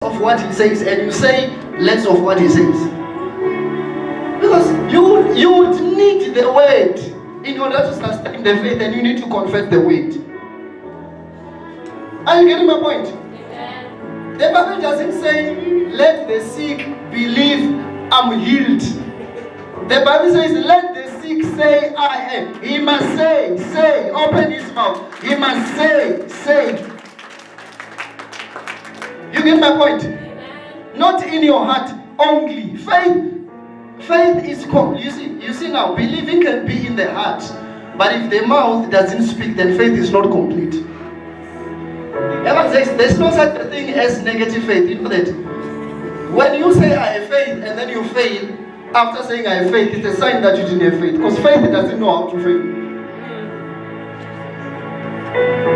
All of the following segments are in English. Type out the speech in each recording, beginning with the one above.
of what he says and you say less of what he says. Because you would need the word in order to sustain the faith, and you need to confess the word. Are you getting my point? Yeah. The Bible doesn't say, let the sick believe I'm healed. The Bible says, let the sick say I am. He must say, open his mouth. He must say. You get my point? Amen. Not in your heart only. Faith is you see now, believing can be in the heart, but if the mouth doesn't speak, then faith is not complete. Ever says there's no such a thing as negative faith. You know that when you say I have faith and then you fail after saying I have faith, it's a sign that you didn't have faith, because faith doesn't know how to fail.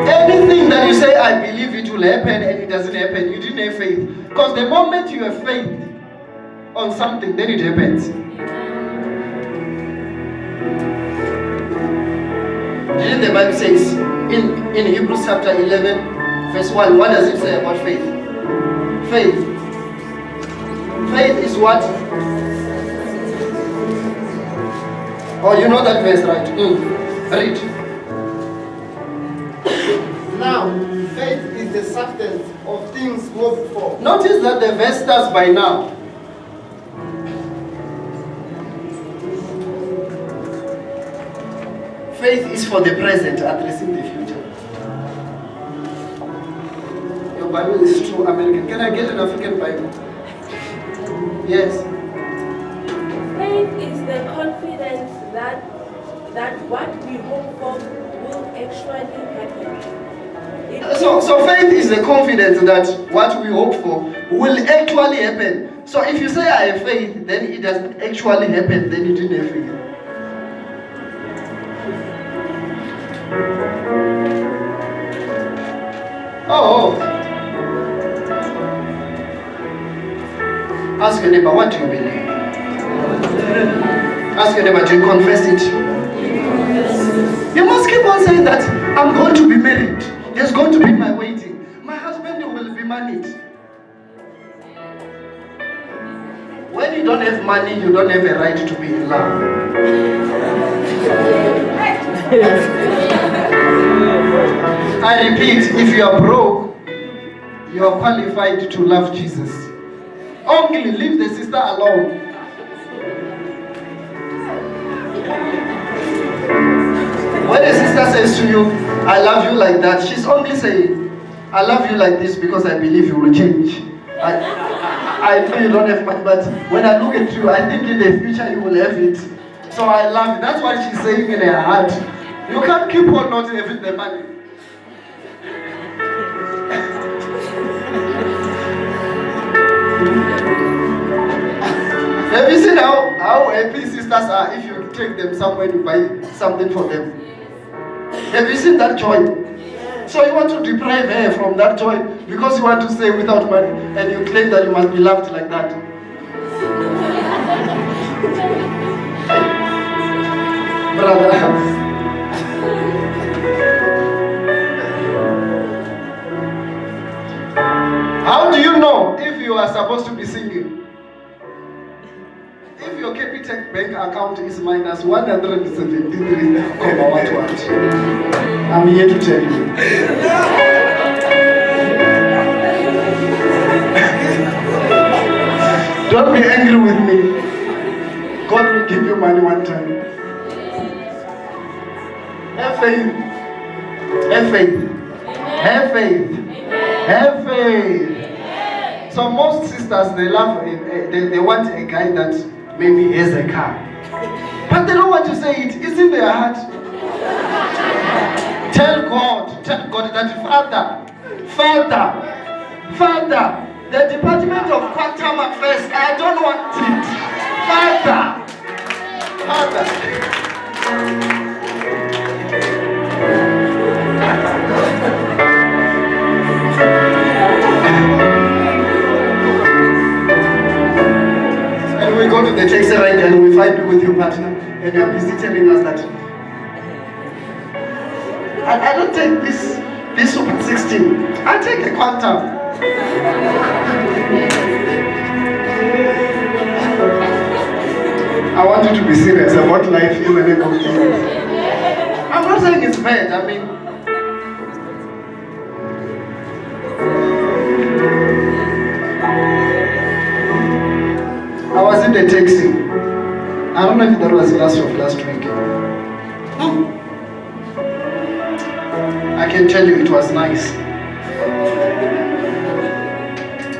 Anything that you say I believe it will happen and it doesn't happen, you didn't have faith. Because the moment you have faith on something, then it happens. And then the Bible says in Hebrews chapter 11 verse 1, what does it say about faith? Faith is what? Oh, you know that verse, right? Read. Now, faith is the substance of things hoped for. Notice that the verse starts by now. Faith is for the present, addressing the future. Your Bible is true American. Can I get an African Bible? Yes. Faith is the confidence that what we hope for will actually happen. So faith is the confidence that what we hope for will actually happen. So if you say I have faith, then it doesn't actually happen, then you didn't have faith. Oh. Ask your neighbor, what do you believe? Ask your neighbor, do you confess it? You must keep on saying that I'm going to be married. There's going to be my waiting. My husband will be married. When you don't have money, you don't have a right to be in love. I repeat, if you are broke, you are qualified to love Jesus. Only leave the sister alone. When a sister says to you, I love you like that, she's only saying, I love you like this because I believe you will change. I know you don't have money, but when I look at you, I think in the future you will have it. So I love you. That's what she's saying in her heart. You can't keep on not having the money. Have you seen how happy sisters are if you take them somewhere to buy something for them? Have you seen that joy? So you want to deprive her from that joy because you want to stay without money, and you claim that you must be loved like that. Brother. How do you know if you are supposed to be singing? If your Capitec bank account is minus 173, I'm here to tell you. Don't be angry with me. God will give you money one time. Have faith. Have faith. Have faith. Have faith. So most sisters, they love, they want a guy that maybe has a car, but they don't want to say it. It's in their heart. Tell God that Father, the Department of Quantum Affairs, I don't want it. Father. And we go to the taxi rank and we fight with your partner, and you're busy telling us that I don't take this Super 16. I take a Quantum. I want you to be serious about life in the name of Jesus. I'm not saying it's bad, I mean, I was in the taxi. I don't know if that was last week. I can tell you it was nice.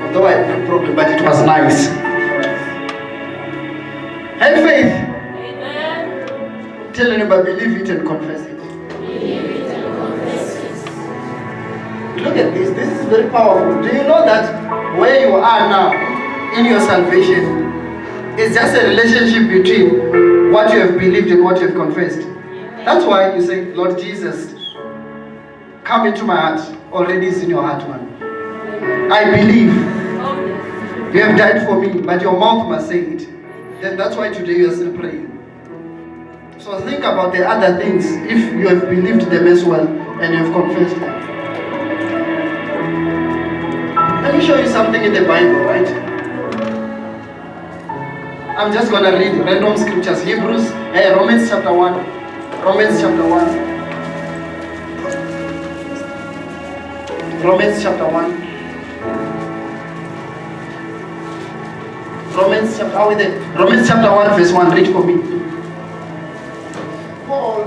Although I had no problem, but it was nice. Have faith. Amen. Tell anybody, believe it and confess it. Believe it and confess it. Look at this. This is very powerful. Do you know that where you are now in your salvation is just a relationship between what you have believed and what you have confessed? That's why you say, Lord Jesus, come into my heart. Already is in your heart, man. I believe you have died for me, but your mouth must say it. Then that's why today you are still praying. So think about the other things if you have believed them as well and you have confessed them. Let me show you something in the Bible, right? I'm just going to read random scriptures. Romans chapter 1. Romans chapter 1. Romans chapter 1. Romans chapter, how is it? Romans chapter 1 verse 1. Read for me. Paul,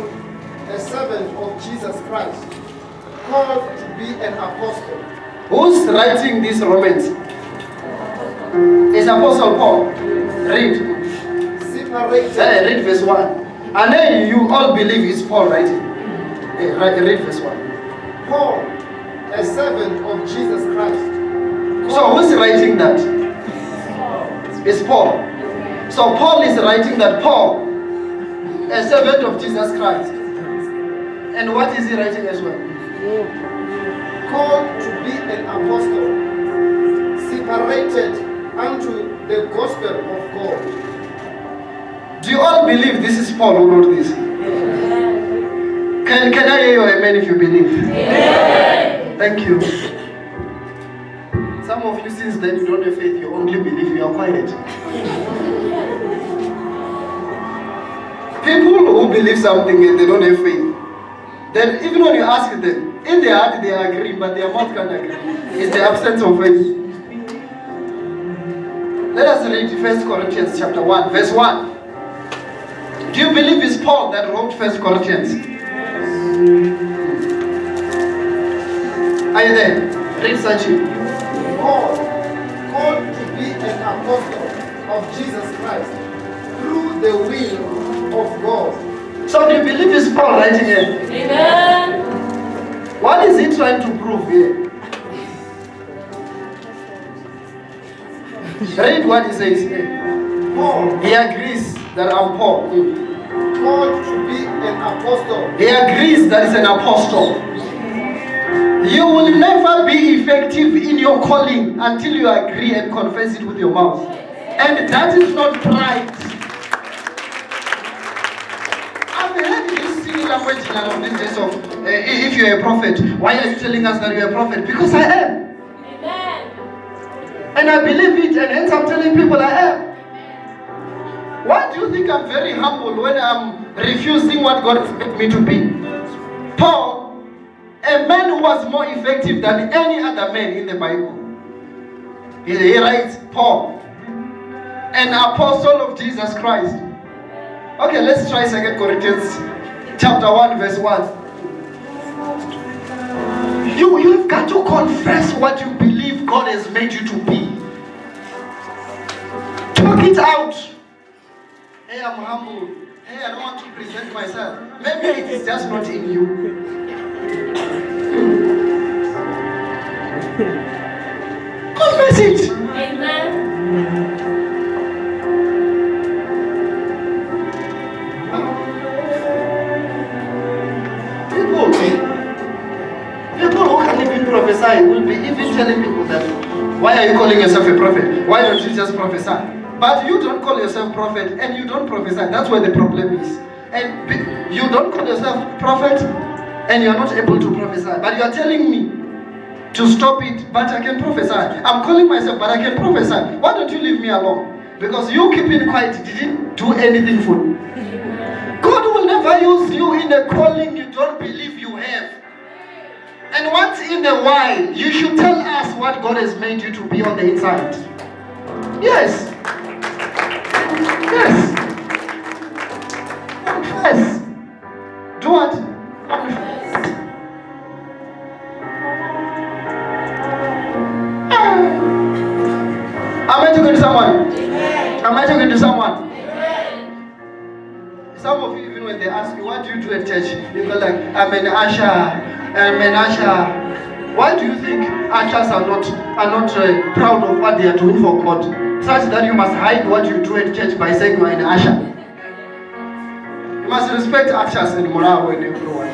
a servant of Jesus Christ, called to be an apostle. Who's writing this Romans? It's Apostle Paul. Read. Separated. Read verse 1. And then you all believe it's Paul writing. Read verse 1. Paul, a servant of Jesus Christ. So who's writing that? It's Paul. So Paul is writing that Paul, a servant of Jesus Christ. And what is he writing as well? Called to be an apostle, separated unto the gospel of God. Do you all believe this is Paul who wrote this? Can I hear your amen if you believe? Amen. Thank you. Some of you, since then, you don't have faith, you only believe, you are quiet. People who believe something and they don't have faith, then even when you ask them, in their heart they agree, but their mouth can't agree. It's the absence of faith. Let us read 1 Corinthians chapter 1, verse 1. Do you believe it's Paul that wrote 1 Corinthians? Are you there? Read Sachi. Paul, called to be an apostle of Jesus Christ through the will of God. So do you believe it's Paul writing here? Amen. What is he trying to prove here? Read what he says here. Paul, He agrees that I'm Paul. called to be an apostle. He agrees that he's an apostle. You will never be effective in your calling until you agree and confess it with your mouth. And that is not pride. I've heard this silly language in these days of, if you're a prophet, why are you telling us that you're a prophet? Because I am. Amen. And I believe it, and hence I'm telling people I am. Why do you think I'm very humble when I'm refusing what God has made me to be? Paul, a man who was more effective than any other man in the Bible. He writes, Paul, an apostle of Jesus Christ. Okay, let's try 2 Corinthians chapter 1, verse 1. You've got to confess what you believe God has made you to be. Talk it out. Hey, I'm humble. Hey, I don't want to present myself. Maybe it is just not in you. Confess it. Amen. People who can't even prophesy will be even telling people that, why are you calling yourself a prophet? Why don't you just prophesy? But you don't call yourself prophet and you don't prophesy. That's where the problem is. And you don't call yourself prophet and you're not able to prophesy. But you are telling me to stop it, but I can prophesy. I'm calling myself, but I can prophesy. Why don't you leave me alone? Because you keeping quiet didn't do anything for me. God will never use you in a calling you don't believe you have. And once in a while, you should tell us what God has made you to be on the inside. Yes. Yes. Confess. Do what? Confess. Am I talking to someone? Am I talking to someone? Some of you, even when they ask you, what do you do at church? You go like, I'm an usher. I'm an usher. Why do you think ushers are not proud of what they are doing for God? Such that you must hide what you do at church by saying you are an usher. You must respect ushers and morale and everyone.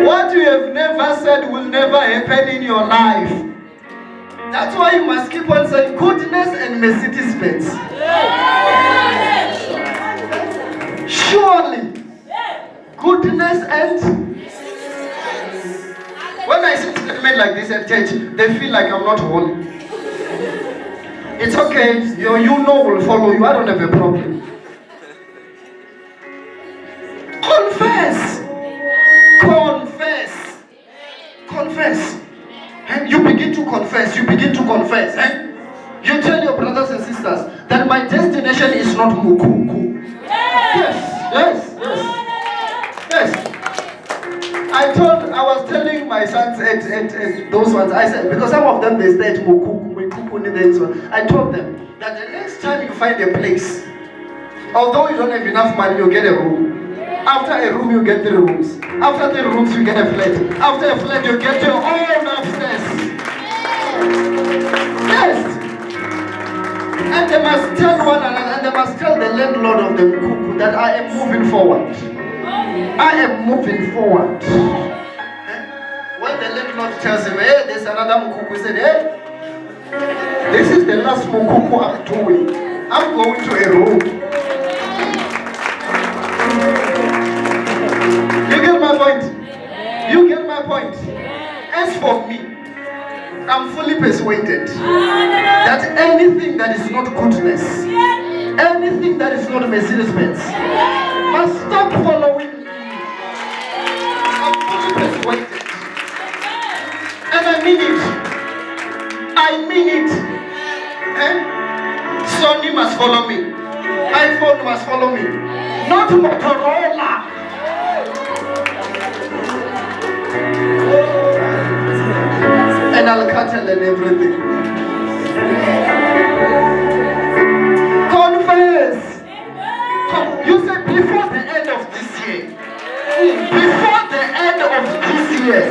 What you have never said will never happen in your life. That's why you must keep on saying goodness and Mercedes Benz. Surely, goodness and... When I see statements like this at church, they feel like I'm not holy. It's okay, you know will follow you. I don't have a problem. Confess. Confess. Confess. And you begin to confess. You begin to confess. And you tell your brothers and sisters that my destination is not Mukuku. Yes. Yes. Yes. Yes. I was telling my sons at those ones, I said, because some of them they stay at Mukuku, I told them that the next time you find a place, although you don't have enough money, you get a room. After a room, you get 3 rooms. After 3 rooms, you get a flat. After a flat, you get your own upstairs. Yes. And they must tell one another, and they must tell the landlord of the Mukuku that I am moving forward. I am moving forward. When the landlord tells him, hey, there's another Mukuku, he said, hey, this is the last Mukuku I'm doing. I'm going to a room. You get my point? You get my point? As for me, I'm fully persuaded that anything that is not goodness, anything that is not Mercedes Benz, must stop following me. I'm fully persuaded. And I mean it. I mean it. Sony must follow me. iPhone must follow me. Not Motorola. And Alcatel and everything. Confess. You say before the end of this year. Before the end of this year.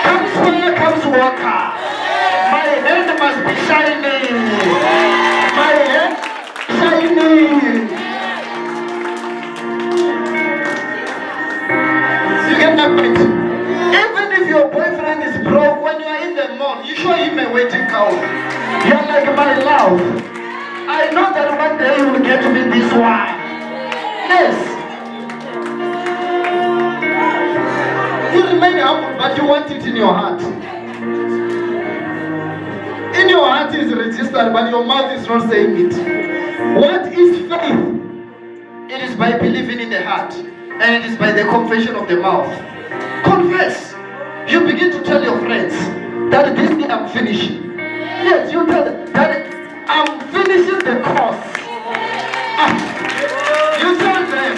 Comes fire, comes water. My hand must be shining. My hand shining. You get my point? Even if your boyfriend is broke, when you are in the mall, you show him a waiting cow. You're like, my love, I know that one day you will get me this one. Yes. You remain humble, but you want it in your heart. In your heart is registered, but your mouth is not saying it. What is faith? It is by believing in the heart, and it is by the confession of the mouth. Confess. You begin to tell your friends that this day I'm finishing. Yes, you tell them that I'm finishing the course. You tell them.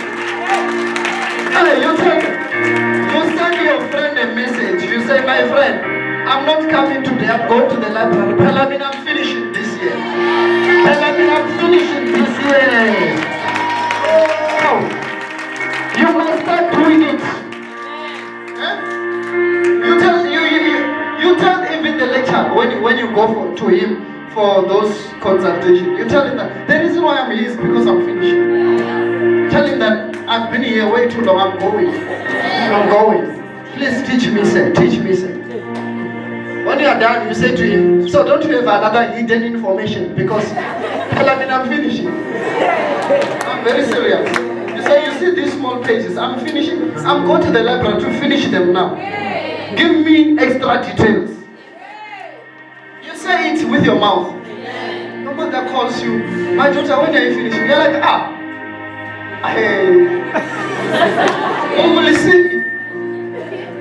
You tell them. You send your friend a message. You say, my friend, I'm not coming today. I'm going to the library. Pelamin, I'm finishing this year. Pelamin, I'm finishing this year. Oh, you must start doing it. You tell even the lecturer when you go to him for those consultations, you tell him that the reason why I'm here is because I'm finishing. Tell him that I've been here way too long. I'm going. Please teach me, sir. Teach me, sir. When you are done, you say to him, so don't you have another hidden information? Because I mean, I'm finishing. I'm very serious. You see these small pages, I'm finishing. I'm going to the library to finish them now. Give me extra details. You say it with your mouth. Your mother calls you, my daughter, when are you finishing? You're like, hey. We will see.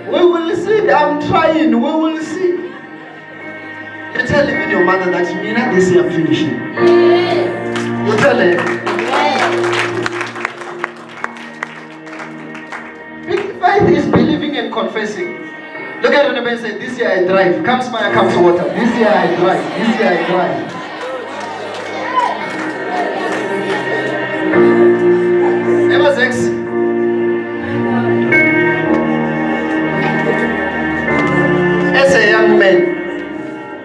We will see. I'm trying. We will see. You tell even your mother that Mina, this year I'm finishing. You tell her. Faith is believing and confessing. Look at the neighbor and say, this year I drive. Comes fire, comes water. This year I drive. This year I drive. Number 6. As a young man,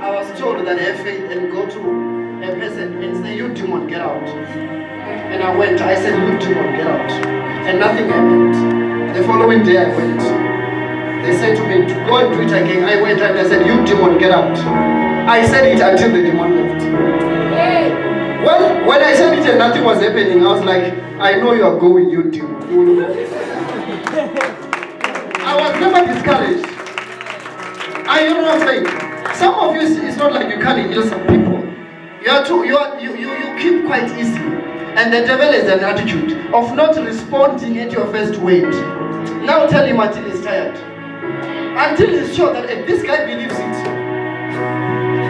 I was told that I have faith and go to a person and say, you demon, get out. And I went, I said, you demon, get out. And nothing happened. The following day I went. They said to me, to go and do it again. I went and I said, you demon, get out. I said it until the demon left. Well, when I said it and nothing was happening, I was like, I know you are going, you demon. You will go. I was never discouraged. Are you know what I'm saying? Some of you, it's not like you can't heal some people. You keep quite easy. And the devil has an attitude of not responding at your first word. Now tell him until he's tired. Until he's sure that this guy believes it.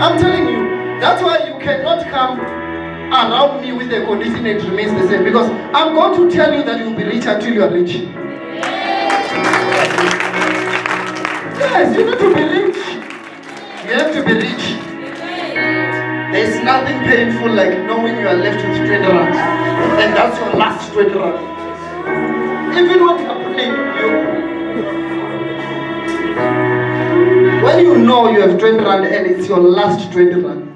I'm telling you, that's why you cannot come around me with a condition that remains the same. Because I'm going to tell you that you will be rich until you are rich. Yes, you need to be rich. You have to be rich. There's nothing painful like knowing you are left with 20 rands. And that's your last 20 rands. Even when you are praying, when you know you have 20 rand and it's your last 20 rand,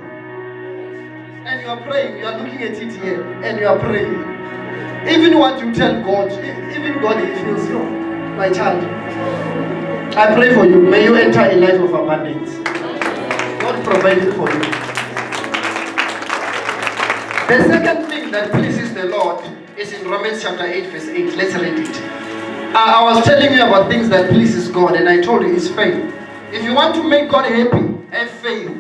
and you are praying, you are looking at it here, and you are praying. Even what you tell God, even God, He feels you. My child, I pray for you. May you enter a life of abundance. God provided for you. The second thing that pleases the Lord is in Romans chapter 8 verse 8. Let's read it. I was telling you about things that pleases God, and I told you it's faith. If you want to make God happy, have faith.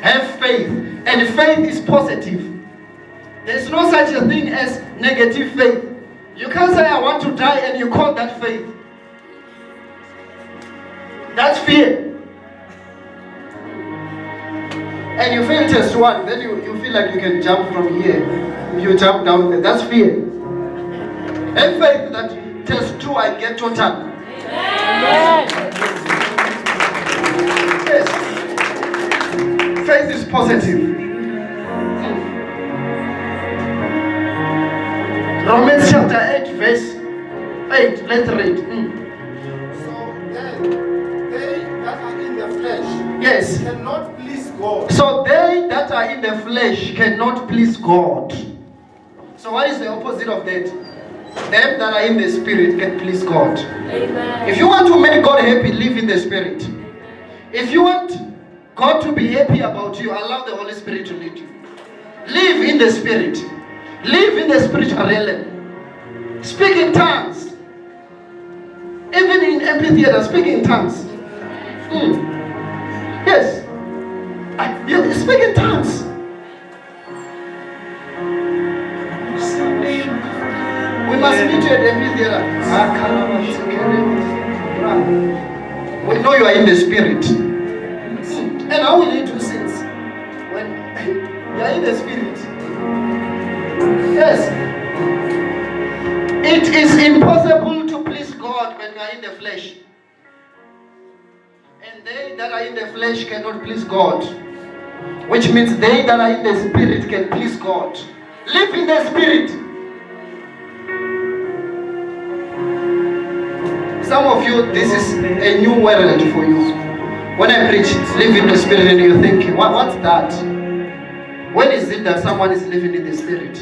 Have faith. And faith is positive. There's no such a thing as negative faith. You can't say I want to die and you call that faith. That's fear. And you fail test 1, then you feel like you can jump from here. You jump down there. That's fear. Have faith that test 2 I get total. Yes. Faith is positive. Romans chapter 8 verse 8. Let's read. So then, they that are in the flesh Yes. cannot please God. So they that are in the flesh cannot please God. So what is the opposite of that? Them that are in the spirit can please God. Amen. If you want to make God happy, live in the spirit. If you want God to be happy about you, allow the Holy Spirit to lead you. Live in the spirit. Live in the spiritual realm. Speak in tongues. Even in amphitheater, speak in tongues. Yes. You speak in tongues. We must meet you at the amphitheater. We know you are in the spirit. And how will you do things when you are in the spirit? Yes. It is impossible to please God when you are in the flesh. And they that are in the flesh cannot please God. Which means they that are in the spirit can please God. Live in the spirit. Some of you, this is a new world for you. When I preach, live in the spirit, and you think, what's that? When is it that someone is living in the spirit?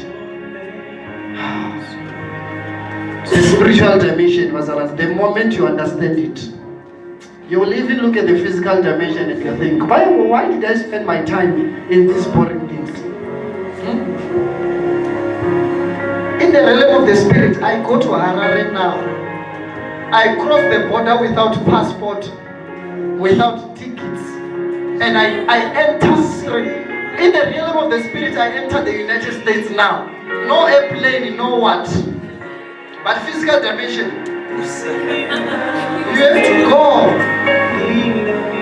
The spiritual dimension was around. The moment you understand it, You will even look at the physical dimension and you think, why did I spend my time in these boring things? In the realm of the spirit, I go to Harare now. I cross the border without passport, without tickets, and I enter straight. In the realm of the spirit, I enter the United States now. No airplane, no what. But physical dimension, you have to go.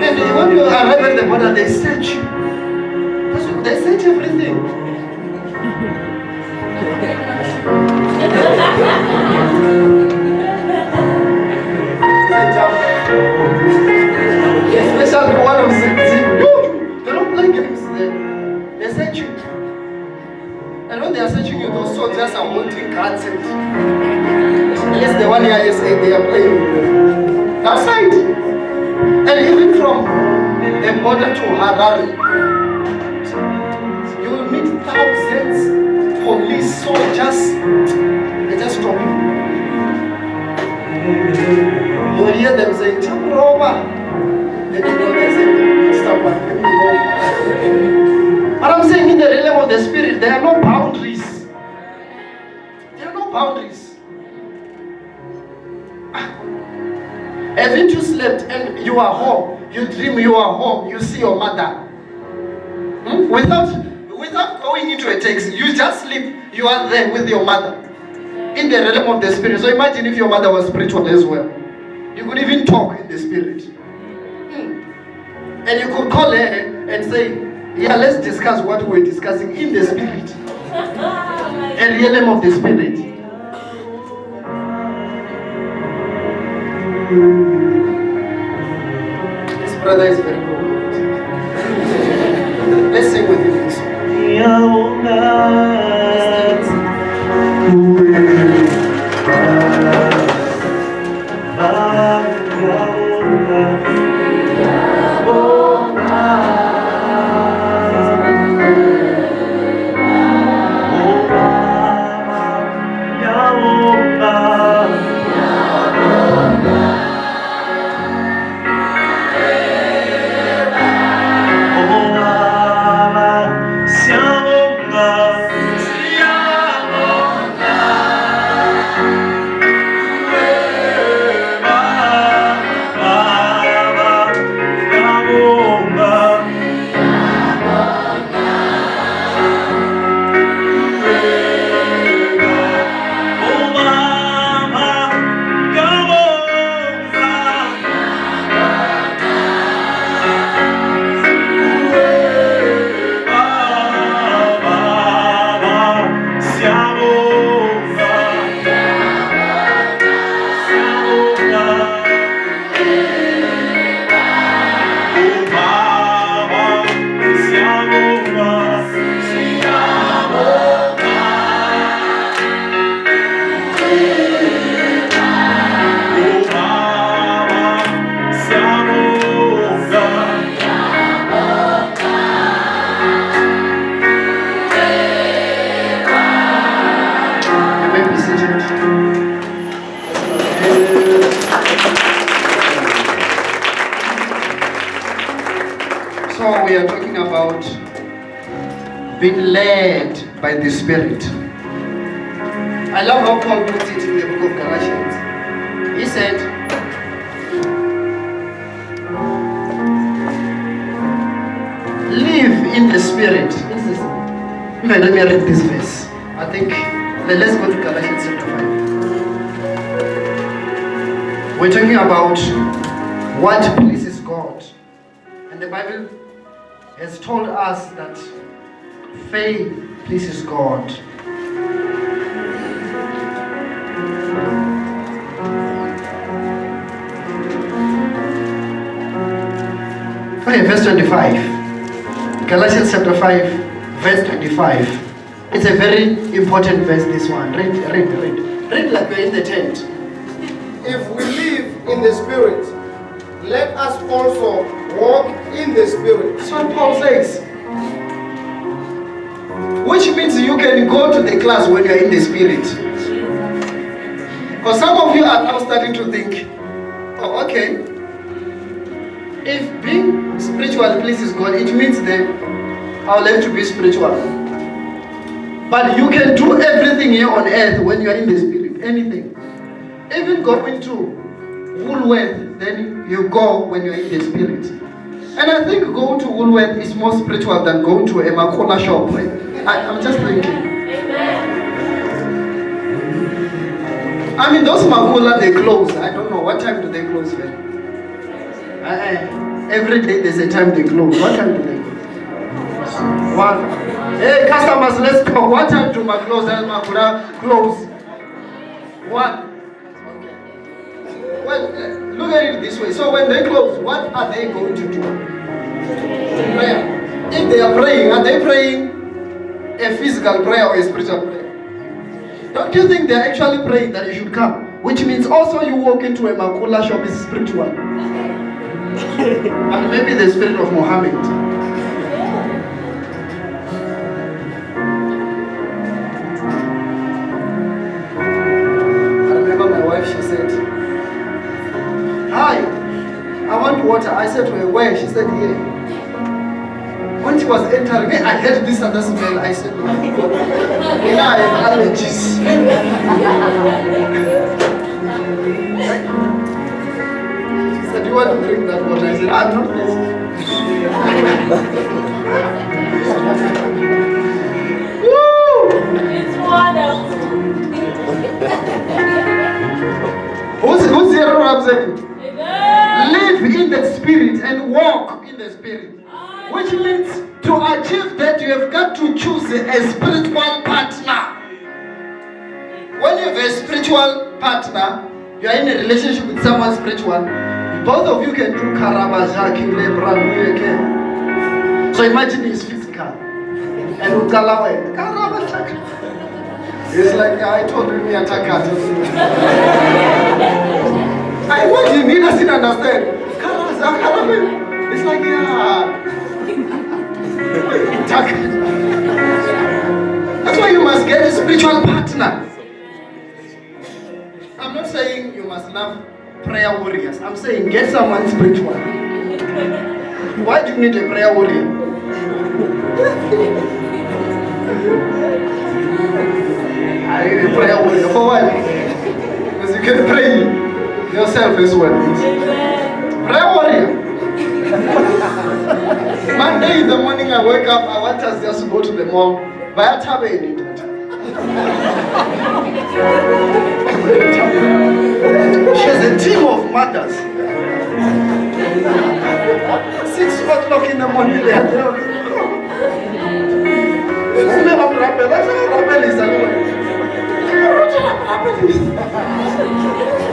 And when you arrive at the border, they search you. They search everything. Especially one of the they don't play games there. They search you. And when they are searching you, those soldiers are holding guns and at least the one here is they are playing outside. And even from the border to Harare, you will meet thousands police soldiers. They just stop you. You will hear them saying, "Chamroba." Then you know they say, "Stop one." But I'm saying in the realm of the spirit, there are no boundaries. There are no boundaries. Haven't you slept and you are home? You dream you are home. You see your mother. Without going into a text, you just sleep. You are there with your mother. In the realm of the spirit. So imagine if your mother was spiritual as well. You could even talk in the spirit. And you could call her and say, yeah, let's discuss what we're discussing in the spirit. A realm of the spirit. This brother is very cool. Let's sing with him. So we are talking about being led by the Spirit. I love how Paul puts it in the book of Galatians. He said, live in the Spirit. Let me read this verse. I think, let's go to Galatians chapter 5. We're talking about what pleases God. And the Bible has told us that faith pleases God. Okay, verse 25. Galatians chapter 5, verse 25. It's a very important verse, this one. Read like we're in the tent. If we live in the Spirit, let us also walk in the Spirit. That's what Paul says. Which means you can go to the class when you're in the Spirit. Because some of you are now starting to think, oh, okay, If being spiritual pleases God, it means that I'll have to be spiritual. But you can do everything here on earth when you are in the spirit. Anything. Even going to Woolworth, then you go when you are in the spirit. And I think going to Woolworth is more spiritual than going to a Makona shop. I'm just thinking. I mean, those Makula, they close. I don't know. What time do they close then? Every day there's a time they close. What time do they close? 1. Hey, customers, let's talk. What time do Makula close? 1. Well, look at it this way. So when they close, what are they going to do? Prayer. If they are praying, are they praying a physical prayer or a spiritual prayer? Don't you think they're actually praying that you should come? Which means also you walk into a Makula shop is spiritual. And maybe the spirit of Muhammad. I remember my wife, she said, "Hi, I want water." I said to her, "Where?" She said, "Here." When she was entering me, I heard this other smell. I said, "No, I have allergies." She said, "Do you want to drink that water?" I said, "I'm not thirsty." Woo! It's wonderful. Who's hearing what I'm saying? Amen. Live in the spirit and walk in the spirit. Which means to achieve that you have got to choose a spiritual partner. When you have a spiritual partner, you are in a relationship with someone spiritual, both of you can do karabajaki lebranuyeke. So imagine he's physical. And ukalawe. Karabajaki. It's like I told him me attack. I want him, he doesn't understand. It's like, yeah. That's why you must get a spiritual partner. I'm not saying you must love prayer warriors. I'm saying get someone spiritual. Why do you need a prayer warrior? I need a prayer warrior. For what? Because you can pray yourself as well. Prayer warrior. Monday in the morning I wake up, I want us just to go to the mall. Buy a tablet. She has a team of mothers. 6 o'clock in the morning they are there.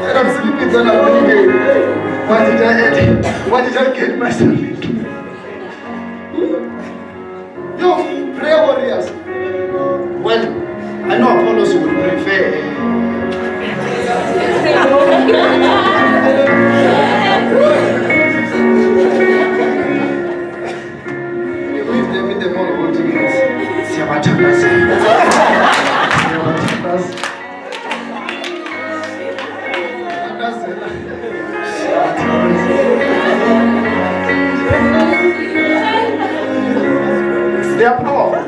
And I'm sleeping then I'm thinking, what did I get myself into? Yo, prayer warriors. Well, I know Apollos would prefer. You leave them in the mall holding hands. They are powerful.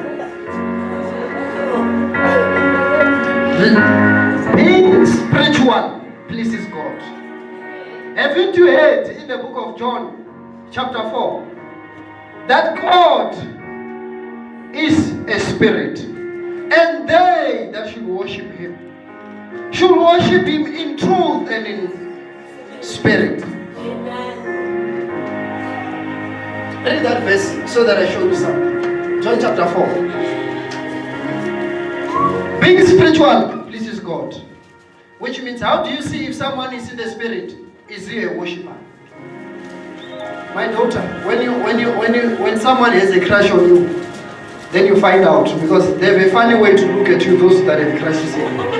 Being spiritual pleases God. Haven't you heard in the book of John, chapter 4, that God is a spirit, and they that should worship him should worship him in truth and in spirit. Read that verse so that I show you something. John chapter 4. Being spiritual pleases God. Which means, how do you see if someone is in the spirit? Is he a worshiper? My daughter, when someone has a crush on you, then you find out, because they have a funny way to look at you, those that have crushes on you.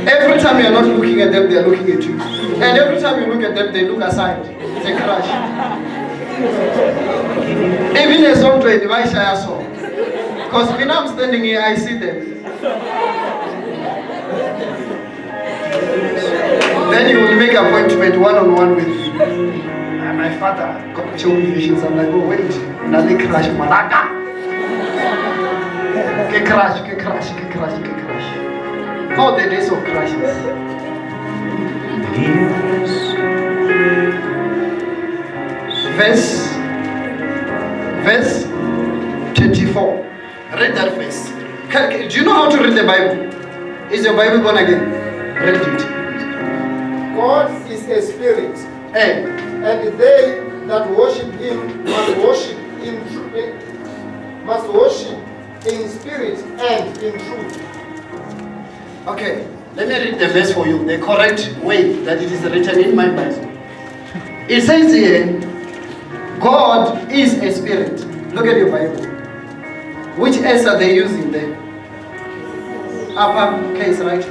Every time you are not looking at them, they are looking at you. And every time you look at them, they look aside. It's a crush. Even a song to advise I saw. Because when I'm standing here, I see them. Then you will make an appointment one-on-one with me. And my father got your visions. I'm like, oh wait, now they crash Malaka. Get crash. How the days of crashes. Verse 24. Read that verse. Do you know how to read the Bible? Is your Bible born again? Read it. God is a spirit, Hey. and they that worship him must worship in spirit and in truth. Okay, let me read the verse for you, the correct way that it is written in my Bible. It says here, God is a spirit. Look at your Bible. Which S are they using there? Upper case, right?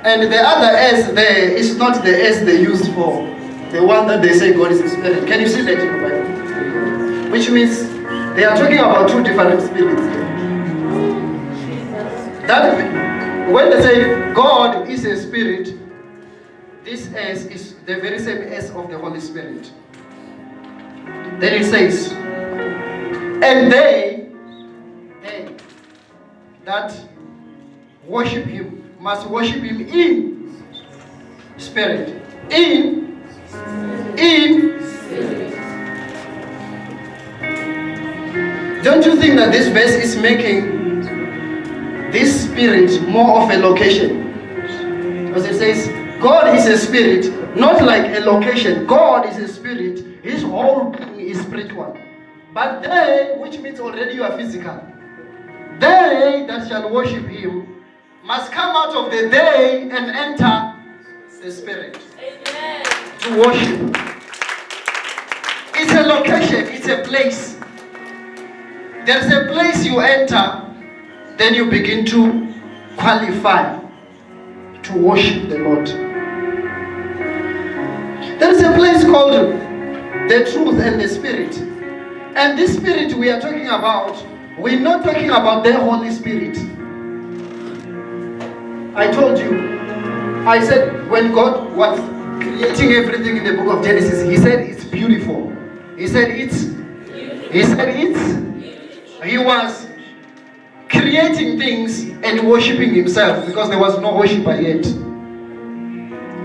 And the other S there is not the S they used for the one that they say God is a spirit. Can you see that in the Bible? Which means they are talking about two different spirits there. That when they say God is a spirit, this S is the very same S of the Holy Spirit. Then it says, and they that worship him must worship him in spirit. In spirit. Don't you think that this verse is making this spirit more of a location? Because it says, God is a spirit, not like a location. God is a spirit, his whole being is spiritual. But they, which means already you are physical, they that shall worship him must come out of the day and enter the spirit. Amen. To worship. It's a location, it's a place. There's a place you enter, then you begin to qualify to worship the Lord. There is a place called the truth and the spirit. And this spirit we are talking about, we're not talking about the Holy Spirit. I told you, I said when God was creating everything in the book of Genesis, he said it's beautiful. He was creating things and worshiping himself because there was no worshiper yet.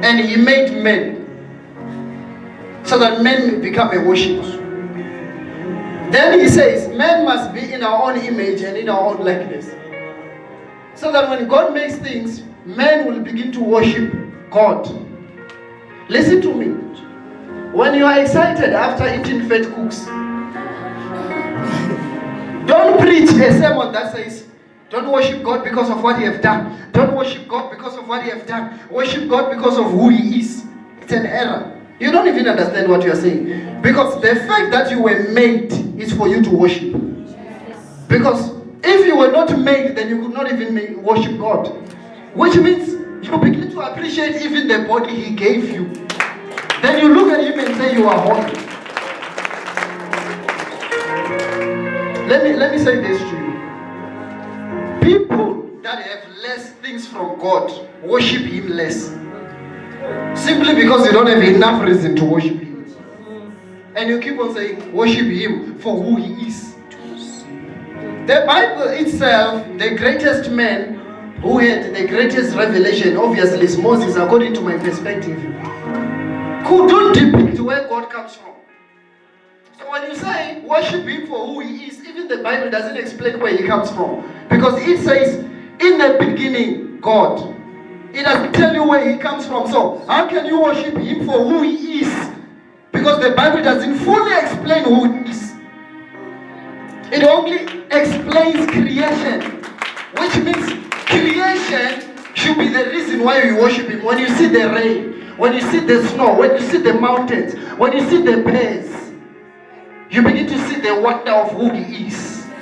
And he made men so that men may become a worshiper. Then he says, men must be in our own image and in our own likeness. So that when God makes things, men will begin to worship God. Listen to me. When you are excited after eating fat cooks, don't preach a sermon that says, don't worship God because of what he have done. Don't worship God because of what he have done. Worship God because of who he is. It's an error. You don't even understand what you are saying. Because the fact that you were made is for you to worship. Because if you were not made, then you could not even worship God. Which means you begin to appreciate even the body he gave you. Then you look at him and say you are holy. Let me say this to you. People that have less things from God worship him less. Simply because you don't have enough reason to worship him. And you keep on saying, worship him for who he is. The Bible itself, the greatest man who had the greatest revelation, obviously, is Moses, according to my perspective. Couldn't depict where God comes from. So when you say, worship him for who he is, even the Bible doesn't explain where he comes from. Because it says, in the beginning, God. It doesn't tell you where he comes from. So how can you worship him for who he is? Because the Bible doesn't fully explain who he is. It only explains creation. Which means creation should be the reason why we worship him. When you see the rain, when you see the snow, when you see the mountains, when you see the birds, you begin to see the wonder of who he is.